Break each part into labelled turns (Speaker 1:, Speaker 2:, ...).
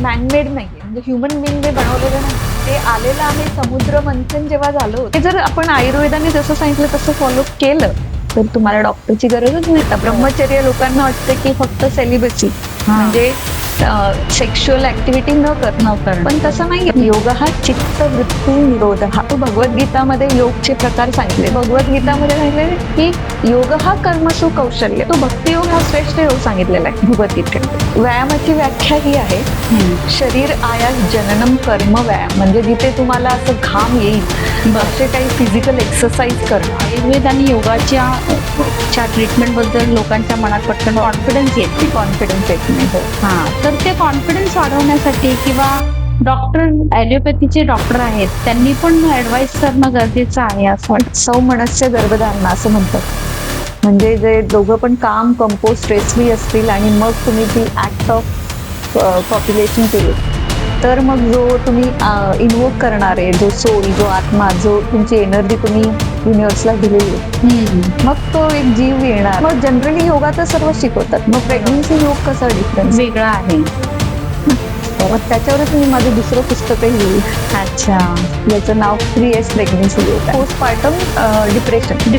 Speaker 1: Man-made नाहीये, म्हणजे human being जे बनवलेलं नाही ते आलेलं आहे. समुद्र मंथन जेव्हा झालं होतं, ते जर आपण आयुर्वेदाने जसं सांगितलं तसं फॉलो केलं तर तुम्हाला डॉक्टरची गरजच नाही. ब्रह्मचर्य लोकांना वाटते की फक्त सेलिबसी म्हणजे सेक्शुअल ऍक्टिव्हिटी न करणं, पण तसं नाही. योग हा चित्त वृत्ती निरोध हा तो भगवद्गीतामध्ये योगचे प्रकार सांगितले. भगवद्गीतामध्ये सांगितले की योग हा कर्मसु कौशल्य, तो भक्तियोग हा श्रेष्ठ योग सांगितलेला आहे भगवद्गीतेत. व्यायामाची व्याख्या ही आहे, शरीर आयास जननम कर्म व्यायाम, म्हणजे जिथे तुम्हाला असं घाम येईल असे काही फिजिकल एक्सरसाइज करणं.
Speaker 2: आयुर्वेद आणि योगाच्या ट्रीटमेंट बद्दल लोकांच्या मनात पटकन कॉन्फिडन्स येत
Speaker 1: नाही.
Speaker 2: तर ते कॉन्फिडन्स वाढवण्यासाठी किंवा डॉक्टर ॲलोपॅथीचे डॉक्टर आहेत त्यांनी पण ऍडवाइस करणं गरजेचं आहे असं वाटतं.
Speaker 1: सौमनस्य गर्भधारणा असं म्हणतात, म्हणजे जे दोघं पण काम कंपोज स्ट्रेस फ्री असतील आणि मग तुम्ही ती ऍक्ट ऑफ पॉप्युलेशन केली तर मग जो तुम्ही इन्व्होक करणारे जो सोल, जो आत्मा, जो तुमची एनर्जी तुम्ही युनिव्हर्सला दिलेली आहे, मग तो एक जीव येणार. मग जनरली योगाचं सर्व शिकवतात. मग प्रेग्नन्सी योग कसा डिफरन्स
Speaker 2: वेगळा आहे.
Speaker 1: मग त्याच्यावरच मी माझं दुसरं पुस्तकही लिहिलं.
Speaker 2: अच्छा.
Speaker 1: याचं नाव 3S प्रेग्नन्सी योग. पोस्टपार्टम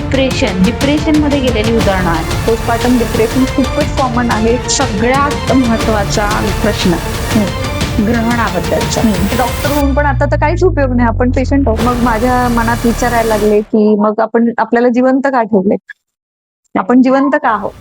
Speaker 2: डिप्रेशन मध्ये गेलेली उदाहरणं आहेत.
Speaker 1: पोस्टपार्टम डिप्रेशन खूपच कॉमन आहे.
Speaker 2: सगळ्यात महत्वाचा प्रश्न ग्रहणाबद्दलचा.
Speaker 1: डॉक्टर होऊन पण आता तर काहीच उपयोग नाही, आपण पेशंट आहोत. मग माझ्या मनात विचारायला लागले की मग आपल्याला जिवंत का ठेवले, आपण जिवंत का आहोत.